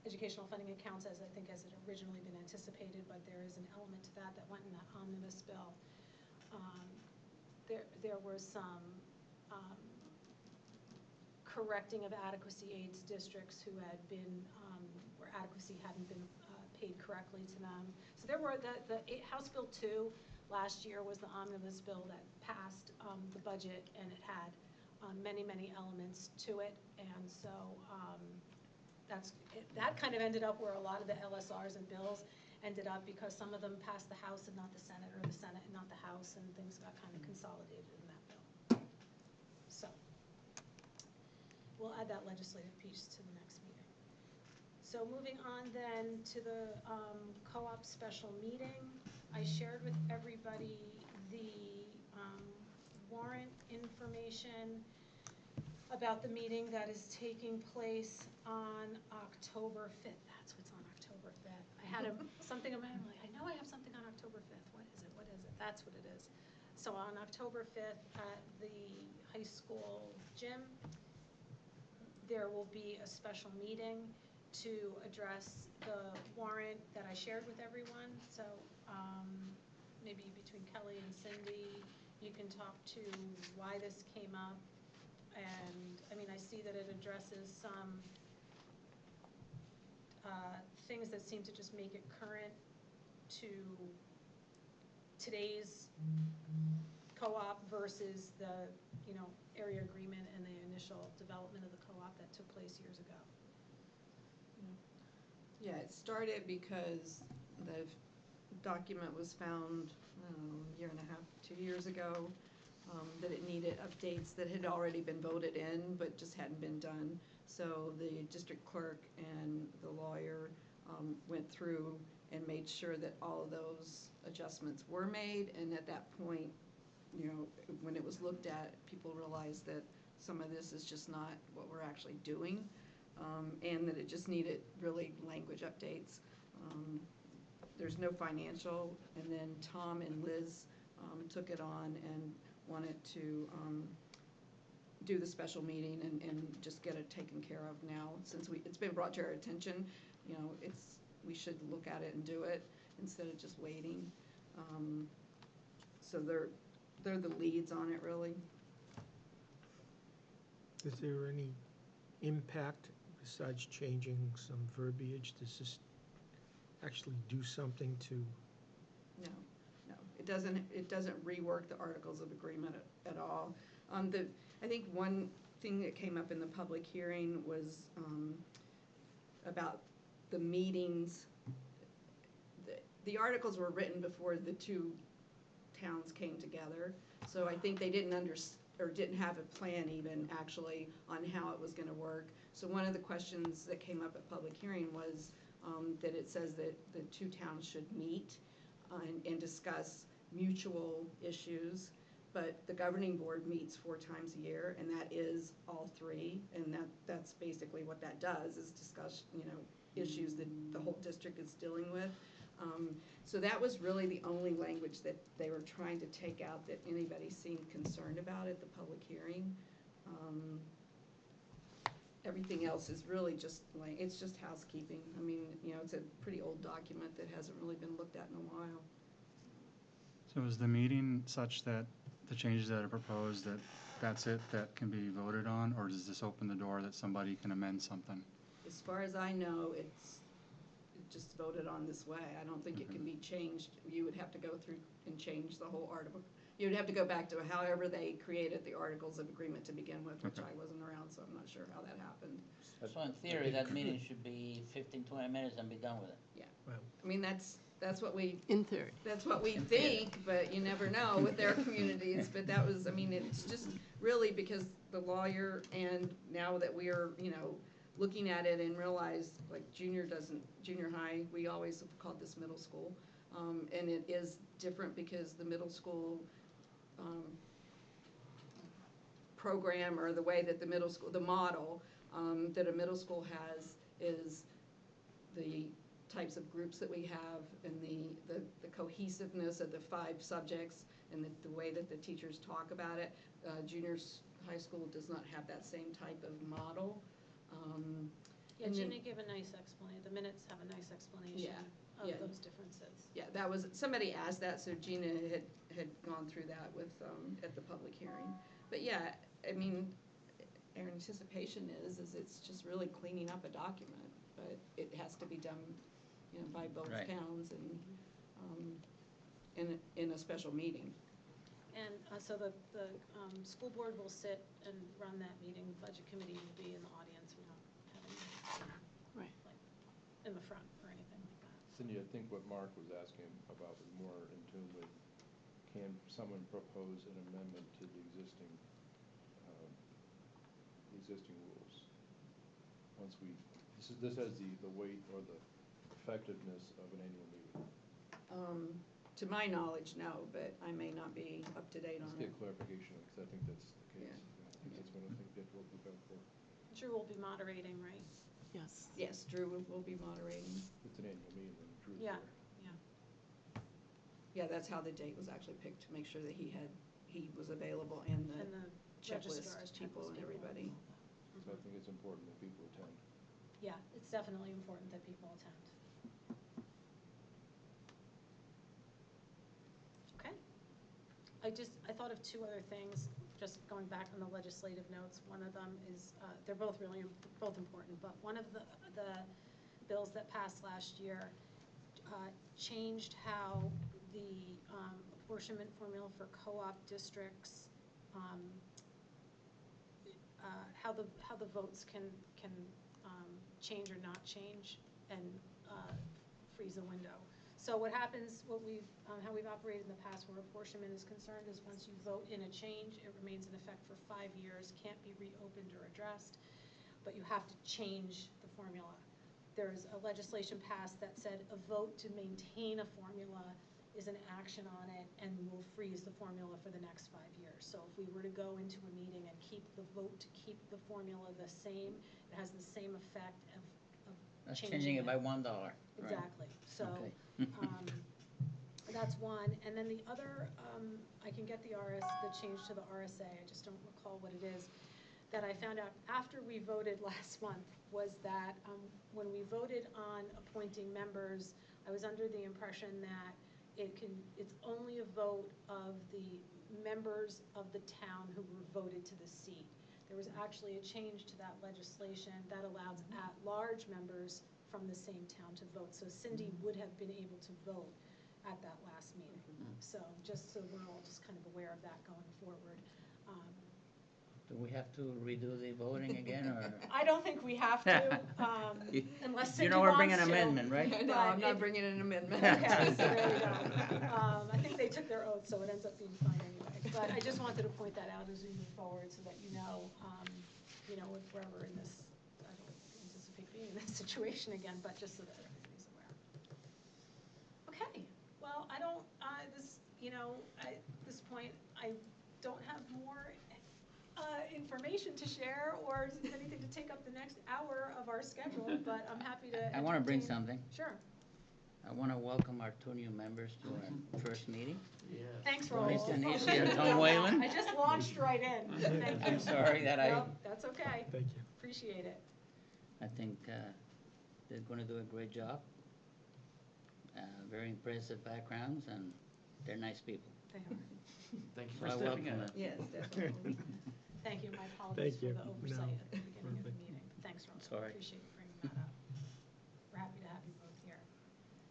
educational funding accounts as I think as it originally been anticipated, but there is an element to that went in that omnibus bill. There was some correcting of adequacy aids districts who had been, where adequacy hadn't been paid correctly to them. So there were, the House Bill 2 last year was the omnibus bill that passed the budget, and it had many, many elements to it. And so that kind of ended up where a lot of the LSRs and bills ended up, because some of them passed the House and not the Senate, or the Senate and not the House, and things got kind of consolidated in that bill. So we'll add that legislative piece to the next meeting. So moving on then to the co-op special meeting, I shared with everybody the warrant information. about the meeting that is taking place on October 5th. That's what's on October 5th. I had something in my mind, like, I know I have something on October 5th. What is it? What is it? That's what it is. So on October 5th at the high school gym, there will be a special meeting to address the warrant that I shared with everyone. So maybe between Kelly and Cindy, you can talk to why this came up. And, I mean, I see that it addresses some things that seem to just make it current to today's co-op versus the, area agreement and the initial development of the co-op that took place years ago. Yeah, it started because the document was found, a year and a half, 2 years ago, that it needed updates that had already been voted in, but just hadn't been done. So the district clerk and the lawyer went through and made sure that all of those adjustments were made, and at that point, when it was looked at, people realized that some of this is just not what we're actually doing, and that it just needed really language updates. There's no financial, and then Tom and Liz took it on and wanted to do the special meeting and just get it taken care of now. Since it's been brought to our attention, we should look at it and do it instead of just waiting. So they're the leads on it, really. Is there any impact besides changing some verbiage? Does this actually do something to? No. It doesn't rework the Articles of Agreement at all. I think one thing that came up in the public hearing was about the meetings. The articles were written before the two towns came together, so I think they didn't have a plan even actually on how it was going to work. So one of the questions that came up at public hearing was that it says that the two towns should meet and discuss mutual issues, but the governing board meets 4 times a year, and that is all 3, and that's basically what that does, is discuss issues that the whole district is dealing with. So that was really the only language that they were trying to take out that anybody seemed concerned about at the public hearing. Everything else is really just it's just housekeeping. I mean, it's a pretty old document that hasn't really been looked at in a while. So is the meeting such that the changes that are proposed, that's it, that can be voted on, or does this open the door that somebody can amend something? As far as I know, it's just voted on this way. I don't think it can be changed. You would have to go through and change the whole article. You would have to go back to however they created the Articles of Agreement to begin with, which I wasn't around, so I'm not sure how that happened. So in theory, that meeting should be 15, 20 minutes and be done with it. Yeah. Well, I mean, that's what we In theory. That's what we think, but you never know with their communities. But that was, I mean, it's just really because the lawyer, and now that we are, looking at it and realize, like junior high, we always have called this middle school. And it is different because the middle school program, or the way that the model that a middle school has is the types of groups that we have, and the cohesiveness of the 5 subjects, and the way that the teachers talk about it. Junior high school does not have that same type of model. Yeah, Gina gave a nice explanation. The minutes have a nice explanation of those differences. Yeah, somebody asked that, so Gina had gone through that with at the public hearing. But yeah, I mean, our anticipation is it's just really cleaning up a document, but it has to be done, by both towns and in a special meeting. And so the school board will sit and run that meeting. The budget committee will be in the audience. We don't have any in the front or anything like that. Cindy, I think what Mark was asking about was more in tune with, can someone propose an amendment to the existing rules? Once this has the weight or the effectiveness of an annual meeting. To my knowledge, no, but I may not be up to date on Let's it. get clarification, because I think that's the case. Yeah. I think that's what I think that we'll look out for. Drew will be moderating, right? Yes. Yes, Drew will be moderating. It's an annual meeting, and Drew's Yeah. there. Yeah, that's how the date was actually picked, to make sure that he was available and And the the checklist registrars, people checklist and people. everybody. So I think it's important that people attend. Yeah, it's definitely important that people attend. Okay. I thought of two other things, just going back on the legislative notes. One of them is, they're both both important, but one of the bills that passed last year changed how the apportionment formula for co-op districts, how the votes can change or not change, and freeze a window. So what happens, how we've operated in the past where apportionment is concerned is once you vote in a change, it remains in effect for 5 years, can't be reopened or addressed, but you have to change the formula. There's a legislation passed that said a vote to maintain a formula is an action on it and will freeze the formula for the next 5 years. So if we were to go into a meeting and keep the vote to keep the formula the same, it has the same effect of That's changing changing it by $1. Right? Exactly. So Okay. that's one. And then the other, I can get the change to the RSA, I just don't recall what it is, that I found out after we voted last month was that when we voted on appointing members, I was under the impression that it's only a vote of the members of the town who were voted to the seat. There was actually a change to that legislation that allows at-large members from the same town to vote. So Cindy would have been able to vote at that last meeting. So just so we're all just kind of aware of that going forward. Do we have to redo the voting again, or? I don't think we have to, unless Cindy You know we're wants bringing an to. amendment, right? No, But I'm not it- bringing an amendment. Okay, so there we go. I think they took their oath, so it ends up being fine anyway. But I just wanted to point that out as we move forward so that you know, if we're ever in this, I don't anticipate being in this situation again, but just so that everybody's aware. Okay, well, I don't, at this point, I don't have more information to share or anything to take up the next hour of our schedule, but I'm happy to I want to bring entertain- something. Sure. I want to welcome our 2 new members to our first meeting. Thanks, Tony Raul. Tunisia and Tom Whalen. I just launched right in. Thank you. I'm sorry that I, Nope, that's okay. Thank you. Appreciate it. I think they're going to do a great job. Very impressive backgrounds, and they're nice people. They are. Thank you So for I stepping welcome in. them. Yes, definitely. Thank you. My apologies Thank for you. the oversight No, at the beginning of the perfect. meeting. Thanks, Raul. It's all right. Appreciate you bringing that up. We're happy to have you both here.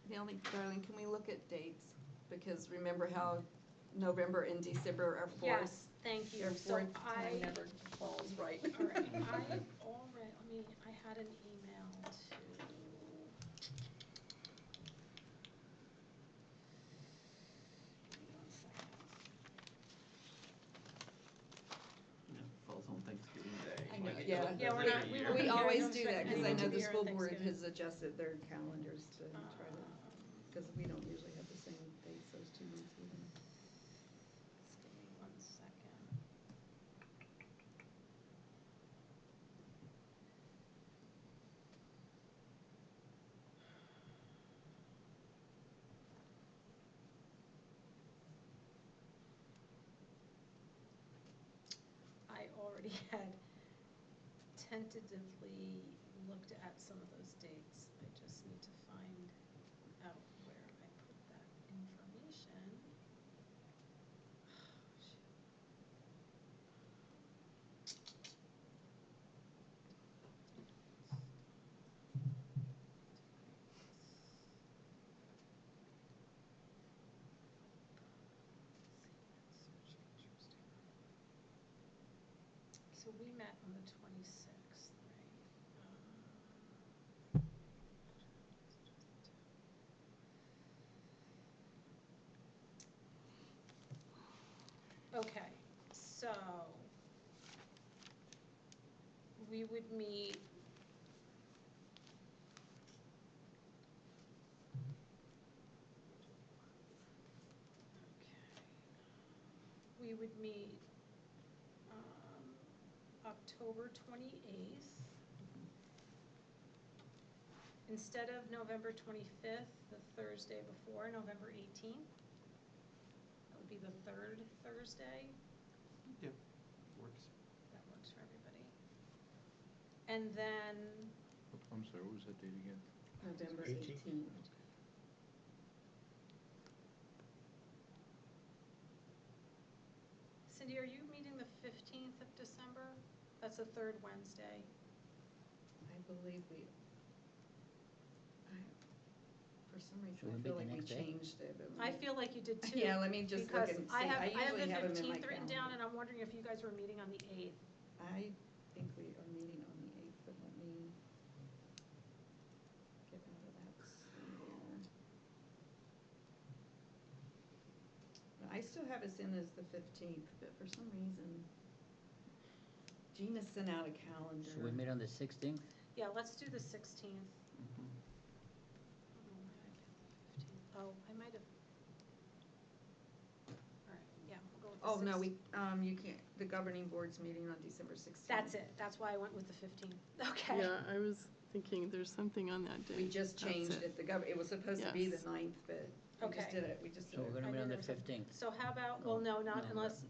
Darling, can we look at dates? Because remember how November and December are forced. Yes, thank you. Their So fourth time never falls right. All right, I had an email to. Give me 1 second. Falls on Thanksgiving Day. I know. like Yeah. it does Yeah, we're every not- we year. won't We be always here, do don't that, because I expect know anyone to the be here on school board Thanksgiving. has adjusted their calendars to try to, because we don't usually have the same dates those 2 months either. Just give me 1 second. I already had tentatively looked at some of those dates. I just need to find out where I put that information. Oh, shoot. So we met on the 26th, right? Okay, so we would meet we would meet October 28th. Instead of November 25th, the Thursday before, November 18th. That would be the third Thursday. Yep, works. That works for everybody. And then, I'm sorry, what was that date again? November 18th. 18th. Cindy, are you meeting the 15th of December? That's the third Wednesday. I believe for some reason, Should we I meet feel the like we next day? changed it. but I let me- feel like you did too. Yeah, let me just look and see. Because I have usually the have 'em in my 15th written down, calendar. and I'm wondering if you guys were meeting on the 8th. I think we are meeting on the 8th, but let me get out of that somewhere. No, I still have us in as the 15th, but for some reason, Gina sent out a calendar. Should we meet on the 16th? Yeah, let's do the 16th. Mhm. Oh, I might have. All right, yeah, we'll go with the Oh, no, 16th. you can't, the governing board's meeting on December 16th. That's it, that's why I went with the 15th. Okay. Yeah, I was thinking there's something on that day. We just That's changed it, it was supposed to be the Yes. 9th, but we just Okay. did it, we just did So we're it. gonna I meet knew on the there was a- 15th. So how about, well, no, not No, unless,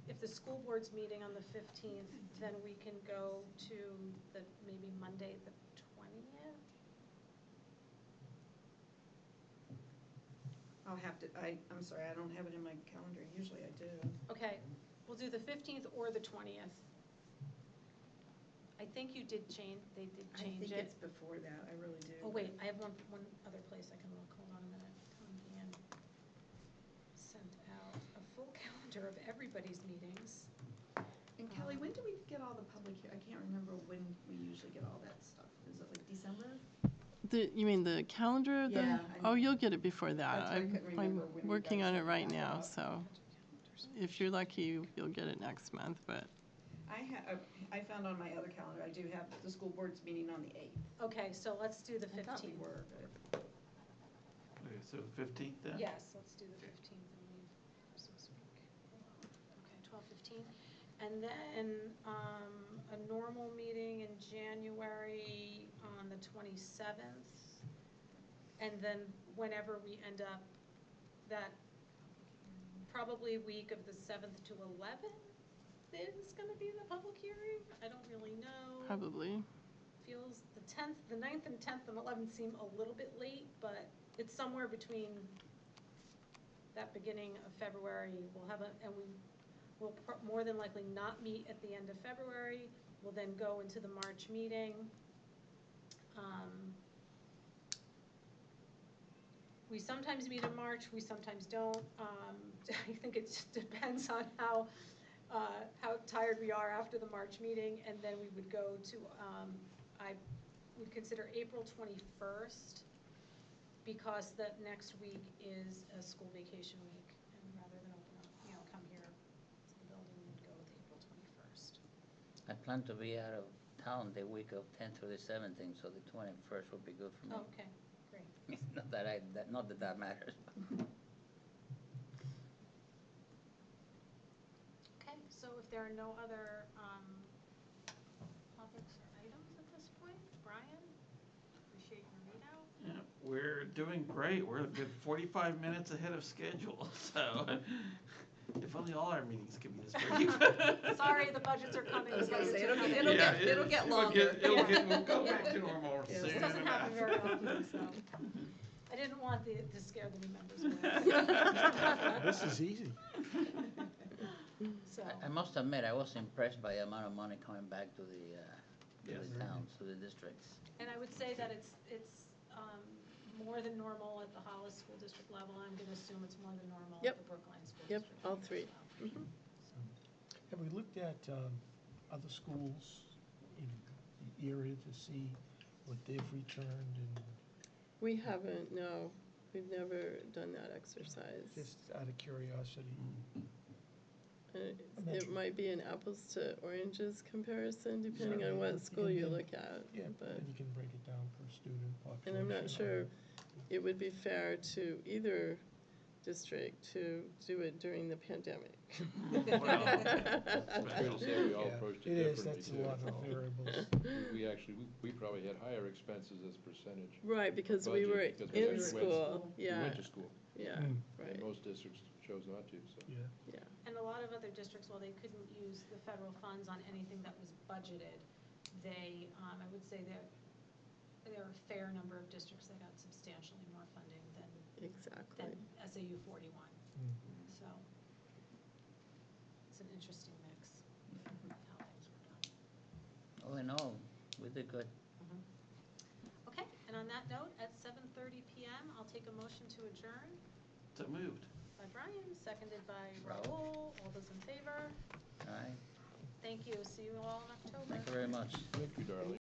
if the school board's meeting on the 15th, then we can go to the, maybe Monday, the 20th? I'll have to, I'm sorry, I don't have it in my calendar, usually I do. Okay, we'll do the 15th or the 20th. I think you did change, they did I change think it. it's before that, I really do. Oh, wait, I have one other place I can look, hold on a minute. Tom Gann sent out a full calendar of everybody's meetings. And Kelly, when do we get all the public, I can't remember when we usually get all that stuff, is it like December? You mean the calendar? Yeah, Oh, you'll get it before that. That's why I couldn't remember I'm when you working guys on it sent right that now, out. so if you're lucky, you'll get it next month, but I found on my other calendar, I do have the school board's meeting on the 8th. Okay, so let's do the I thought we 15th. were, but. Okay, so 15th then? Yes, let's do the 15th and leave Christmas week alone. Okay, 12, 15. And then, a normal meeting in January on the 27th. And then whenever we end up, that probably week of the 7th to 11th is gonna be the public hearing. I don't really know. probably. Feels the 10th, the 9th and 10th and 11th seem a little bit late, but it's somewhere between that beginning of February. We'll have and we will more than likely not meet at the end of February. We'll then go into the March meeting. We sometimes meet in March, we sometimes don't. I think it just depends on how tired we are after the March meeting, and then we would go to, I would consider April 21st, because that next week is a school vacation week, and rather than open up, come here to the building, we would go with April 21st. I plan to be out of town the week of 10th through the 17th, so the 21st would be good for me. Oh, okay, great. Not that that matters. Okay, so if there are no other topics or items at this point, Brian, appreciate your readout. Yeah, we're doing great. We're a good 45 minutes ahead of schedule, so if only all our meetings could be this brief. Sorry, the budgets are coming. I was the gonna say, budgets are it'll coming. get- it'll get longer. We'll go back to normal Yes. soon It doesn't happen enough. very often, so. I didn't want to scare the new members away. This is easy. So, I must admit, I was impressed by the amount of money coming back to the Yes. towns, to the districts. and I would say that it's more than normal at the Hollis School District level. I'm gonna assume it's more than normal at Yep. the Brookline School Yep, District. all level three. as well. Have we looked at other schools in the area to see what they've returned and We haven't, no. We've never done that exercise. just out of curiosity? And it might be an apples to oranges comparison, depending on what school you look at. Yeah, But, and you can break it down per student population. and I'm not sure it would be fair to either district to do it during the pandemic. Well, It's fair to say we all Yeah, approached it it is, differently that's too. a lot of variables. We actually, we probably had higher expenses as percentage. Right, because we Budget, were because we in went- school, We yeah, went to school, yeah, Mm. right, and most districts chose not to, so. Yeah. And a lot of other districts, while they couldn't use the federal funds on anything that was budgeted, they, I would say there are a fair number of districts that got substantially more funding than exactly. SAU 41. Mm. So it's an interesting mix of how things were done. All in all, we did good. Okay, and on that note, at 7:30 PM, I'll take a motion to adjourn So moved. by Brian, seconded by Raul. Raul. All those in favor? All right, Thank you. See you all in October. thank you very much. Thank you, darling.